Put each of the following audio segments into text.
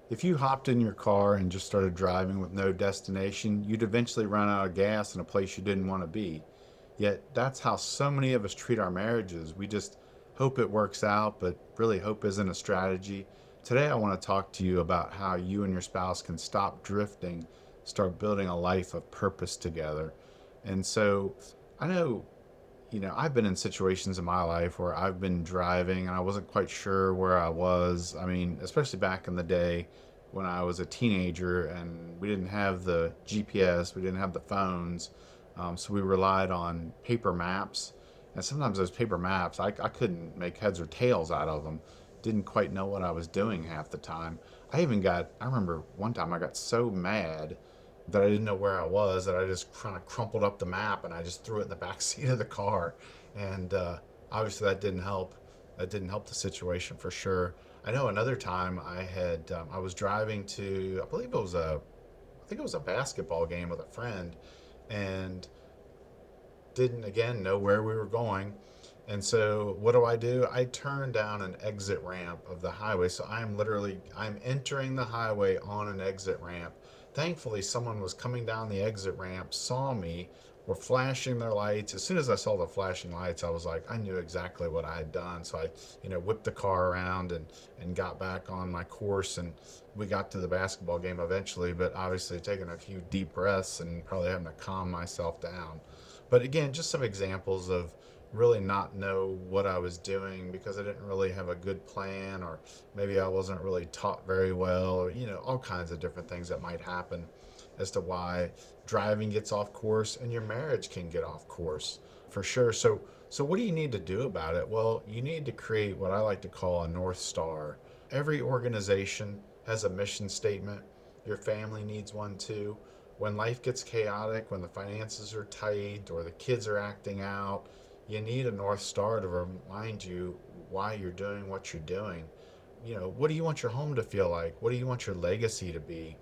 If you hopped in your car and just started driving with no destination, you'd eventually run out of gas in a place you didn't want to be. Yet that's how so many of us treat our marriages. We just hope it works out, but really hope isn't a strategy. Today, I want to talk to you about how you and your spouse can stop drifting, start building a life of purpose together. And so I know, I've been in situations in my life where I've been driving and I wasn't quite sure where I was. I mean, especially back in the day when I was a teenager and we didn't have the GPS, we didn't have the phones, so we relied on paper maps. And sometimes those paper maps, I couldn't make heads or tails out of them. Didn't quite know what I was doing half the time. I remember one time I got so mad that I didn't know where I was, that I just kind of crumpled up the map and I just threw it in the back seat of the car. And obviously that didn't help. That didn't help the situation for sure. I know another time I was driving to, I think it was a basketball game with a friend, and didn't again know where we were going. And so what do? I turn down an exit ramp of the highway. So I'm entering the highway on an exit ramp. Thankfully, someone was coming down the exit ramp, saw me, were flashing their lights. As soon as I saw the flashing lights, I was like, I knew exactly what I had done. So whipped the car around and got back on my course. And we got to the basketball game eventually, but obviously taking a few deep breaths and probably having to calm myself down. But again, just some examples of really not know what I was doing because I didn't really have a good plan, or maybe I wasn't really taught very well, or all kinds of different things that might happen as to why driving gets off course and your marriage can get off course for sure. So what do you need to do about it? Well, you need to create what I like to call a North Star. Every organization has a mission statement. Your family needs one too. When life gets chaotic, when the finances are tight or the kids are acting out, you need a North Star to remind you why you're doing what you're doing. What do you want your home to feel like? What do you want your legacy to be?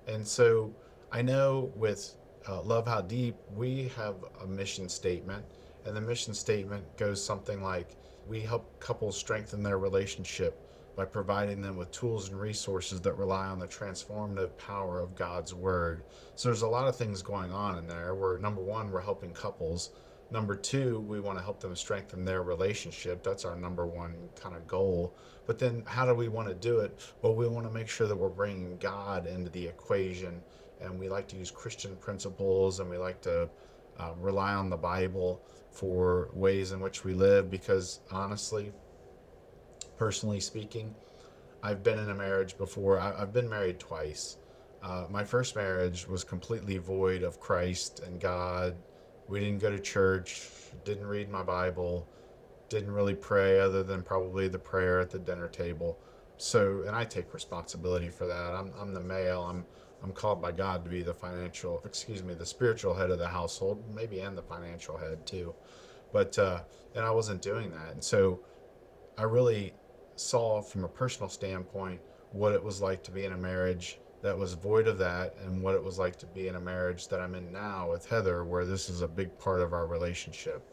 And so I know with Love How Deep, we have a mission statement. And the mission statement goes something like, we help couples strengthen their relationship by providing them with tools and resources that rely on the transformative power of God's Word. So there's a lot of things going on in there. Where number one, we're helping couples. Number two, we want to help them strengthen their relationship. That's our number one kind of goal. But then, how do we want to do it? Well, we want to make sure that we're bringing God into the equation. And we like to use Christian principles, and we like to rely on the Bible for ways in which we live because honestly, personally speaking, I've been in a marriage before. I've been married twice. My first marriage was completely void of Christ and God. We didn't go to church, didn't read my Bible, didn't really pray other than probably the prayer at the dinner table. So, and I take responsibility for that. I'm the male. I'm called by God to be the spiritual head of the household, maybe, and the financial head too. But and I wasn't doing that, and so I really saw from a personal standpoint what it was like to be in a marriage that was void of that, and what it was like to be in a marriage that I'm in now with Heather, where this is a big part of our relationship.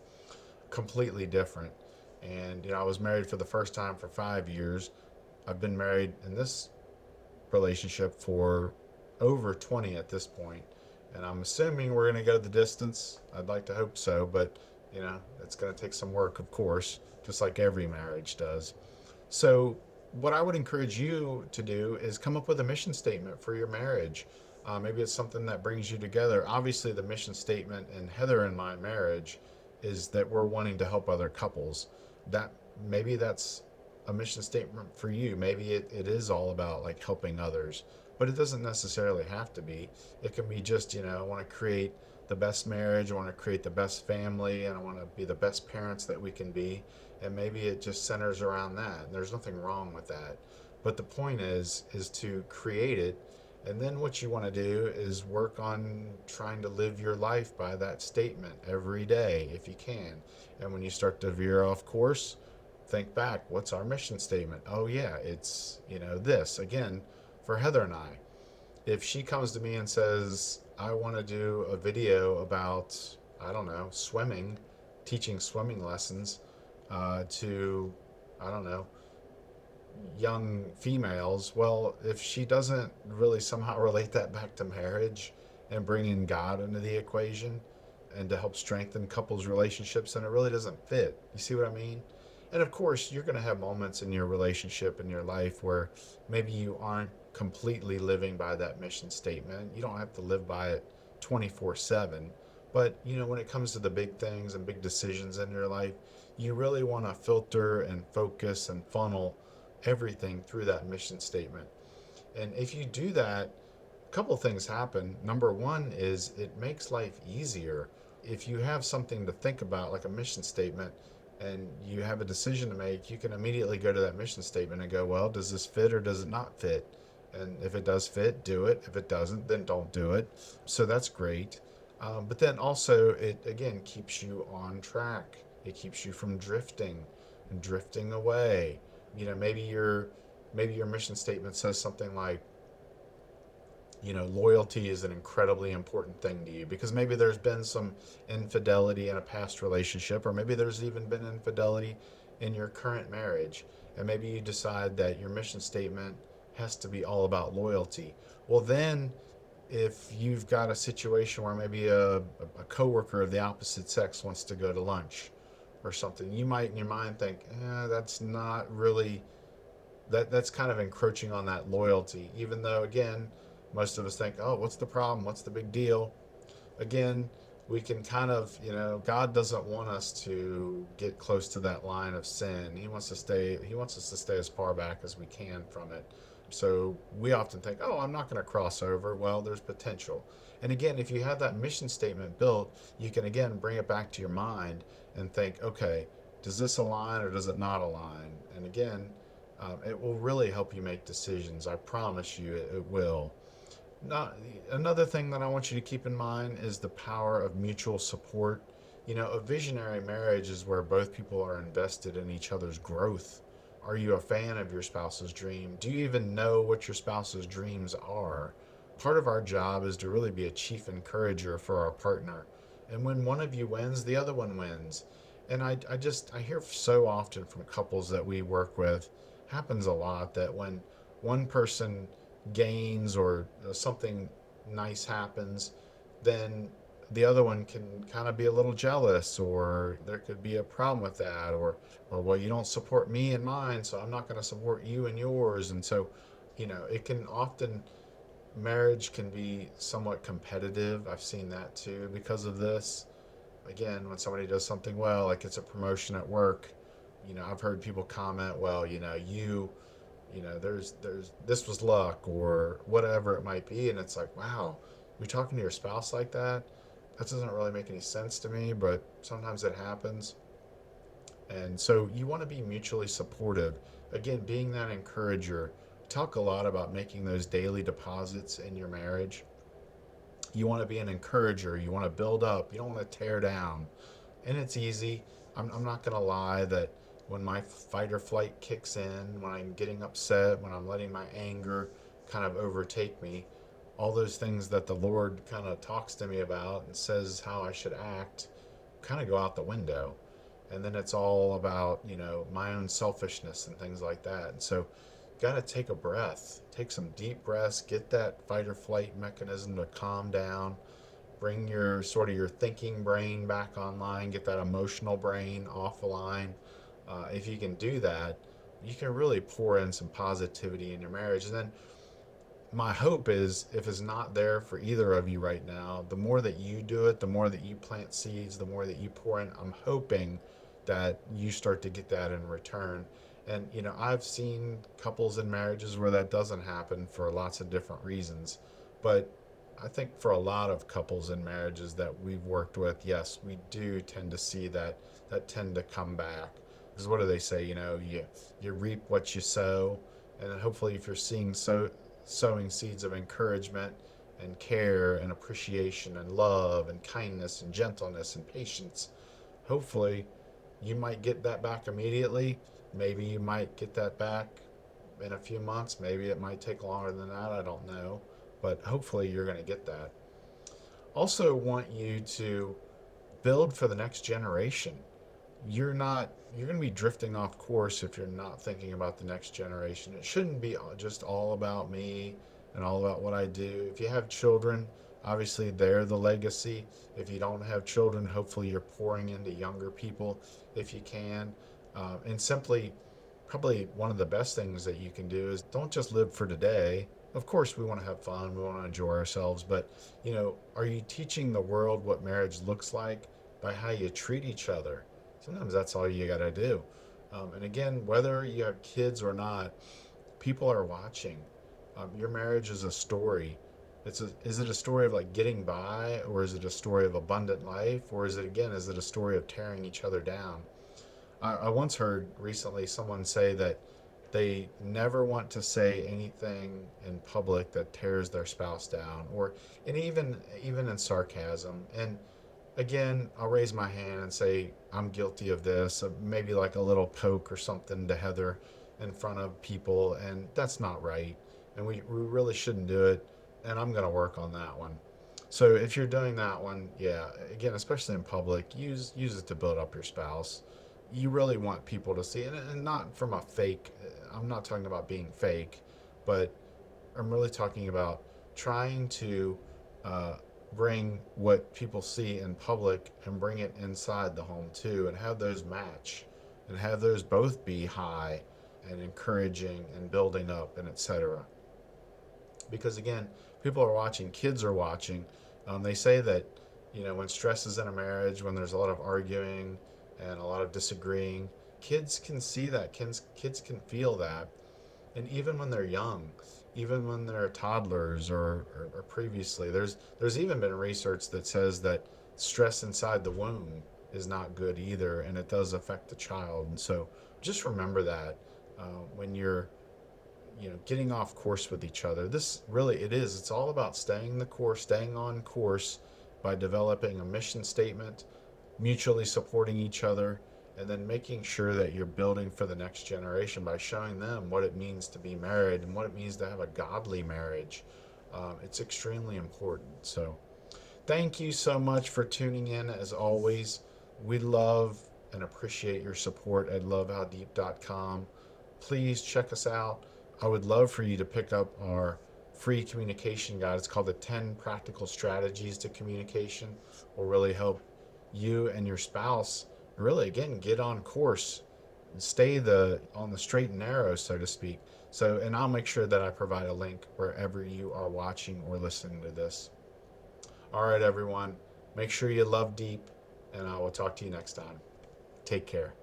Completely different. And I was married for the first time for 5 years. I've been married in this relationship for over 20 at this point, and I'm assuming we're going to go the distance. I'd like to hope so, but it's going to take some work, of course, just like every marriage does. So, what I would encourage you to do is come up with a mission statement for your marriage. Maybe it's something that brings you together. Obviously, the mission statement in Heather and my marriage is that we're wanting to help other couples. That maybe that's a mission statement for you. Maybe it is all about like helping others, but it doesn't necessarily have to be. It can be just, I want to create the best marriage, I want to create the best family, and I want to be the best parents that we can be. And maybe it just centers around that. And there's nothing wrong with that. But the point is to create it. And then what you want to do is work on trying to live your life by that statement every day if you can. And when you start to veer off course, think back, what's our mission statement? Oh yeah, it's, this. Again, for Heather and I, if she comes to me and says, I want to do a video about, I don't know, swimming, teaching swimming lessons to, I don't know, young females, well, if she doesn't really somehow relate that back to marriage and bringing God into the equation and to help strengthen couples' relationships, then it really doesn't fit. You see what I mean? And of course, you're going to have moments in your relationship in your life where maybe you aren't completely living by that mission statement. You don't have to live by it 24/7. But, when it comes to the big things and big decisions in your life, you really want to filter and focus and funnel everything through that mission statement. And if you do that, a couple of things happen. Number one is it makes life easier. If you have something to think about, like a mission statement, and you have a decision to make, you can immediately go to that mission statement and go, well, does this fit or does it not fit? And if it does fit, do it. If it doesn't, then don't do it. So that's great. But then also, it again keeps you on track. It keeps you from drifting and drifting away. Maybe your mission statement says something like, loyalty is an incredibly important thing to you because maybe there's been some infidelity in a past relationship, or maybe there's even been infidelity in your current marriage. And maybe you decide that your mission statement has to be all about loyalty. Well, then, if you've got a situation where maybe a coworker of the opposite sex wants to go to lunch or something, you might in your mind think, that's not really that's kind of encroaching on that loyalty, even though, again, most of us think, oh, what's the problem? What's the big deal? Again, we can kind of, God doesn't want us to get close to that line of sin. He wants us to stay as far back as we can from it. So we often think, oh, I'm not going to cross over. Well, there's potential. And again, if you have that mission statement built, you can again bring it back to your mind and think, okay, does this align or does it not align? And again, it will really help you make decisions. I promise you it will. Not, Another thing that I want you to keep in mind is the power of mutual support. A visionary marriage is where both people are invested in each other's growth. Are you a fan of your spouse's dream? Do you even know what your spouse's dreams are? Part of our job is to really be a chief encourager for our partner. And when one of you wins, the other one wins. And I hear so often from couples that we work with, happens a lot, that when one person gains or something nice happens, then the other one can kind of be a little jealous, or there could be a problem with that, or well, you don't support me and mine, so I'm not going to support you and yours. And so, it can often, marriage can be somewhat competitive. I've seen that too because of this. Again, when somebody does something well, like it's a promotion at work, I've heard people comment, well, there's this was luck or whatever it might be, and it's like, wow, you're talking to your spouse like that? That doesn't really make any sense to me, but sometimes it happens. And so you want to be mutually supportive. Again, being that encourager. Talk a lot about making those daily deposits in your marriage. You want to be an encourager. You want to build up. You don't want to tear down. And it's easy. I'm not going to lie that when my fight or flight kicks in, when I'm getting upset, when I'm letting my anger kind of overtake me, all those things that the Lord kind of talks to me about and says how I should act kind of go out the window. And then it's all about, my own selfishness and things like that. And so, got to take a breath, take some deep breaths, get that fight or flight mechanism to calm down, bring your thinking brain back online, get that emotional brain offline. If you can do that, you can really pour in some positivity in your marriage. And then my hope is, if it's not there for either of you right now, the more that you do it, the more that you plant seeds, the more that you pour in, I'm hoping that you start to get that in return. And, I've seen couples in marriages where that doesn't happen for lots of different reasons. But I think for a lot of couples in marriages that we've worked with, yes, we do tend to see that tend to come back. Because what do they say? You reap what you sow. And hopefully, if you're sowing seeds of encouragement and care and appreciation and love and kindness and gentleness and patience, hopefully you might get that back immediately. Maybe you might get that back in a few months. Maybe it might take longer than that. I don't know. But hopefully you're going to get that. Also, want you to build for the next generation. you're going to be drifting off course if you're not thinking about the next generation. It shouldn't be just all about me and all about what I do. If you have children, obviously they're the legacy. If you don't have children, hopefully you're pouring into younger people if you can. And simply, probably one of the best things that you can do is don't just live for today. Of course, we want to have fun, we want to enjoy ourselves, but are you teaching the world what marriage looks like by how you treat each other? Sometimes that's all you got to do. And again, whether you have kids or not, people are watching. Your marriage is a story. Is it a story of like getting by, or is it a story of abundant life, or is it a story of tearing each other down? I once heard recently someone say that they never want to say anything in public that tears their spouse down, or and even in sarcasm. And again, I'll raise my hand and say I'm guilty of this. Maybe like a little poke or something to Heather in front of people, and that's not right. And we really shouldn't do it. And I'm going to work on that one. So if you're doing that one, yeah, again, especially in public, use it to build up your spouse. You really want people to see it, and not from a fake. I'm not talking about being fake, but I'm really talking about trying to uh, bring what people see in public and bring it inside the home too, and have those match, and have those both be high and encouraging and building up and etc. Because again, people are watching, kids are watching. They say that when stress is in a marriage, when there's a lot of arguing and a lot of disagreeing, kids can see that. Kids can feel that, and even when they're young, even when they're toddlers or previously, there's even been research that says that stress inside the womb is not good either, and it does affect the child. And so just remember that when you're getting off course with each other. This really, it's all about staying the course, staying on course by developing a mission statement, mutually supporting each other, and then making sure that you're building for the next generation by showing them what it means to be married and what it means to have a godly marriage. It's extremely important. So thank you so much for tuning in. As always, we love and appreciate your support at lovehowdeep.com. Please check us out. I would love for you to pick up our free communication guide. It's called the 10 Practical Strategies to Communication. Will really help you and your spouse really, again, get on course and stay on the straight and narrow, so to speak. So, and I'll make sure that I provide a link wherever you are watching or listening to this. All right, everyone, make sure you love deep, and I will talk to you next time. Take care.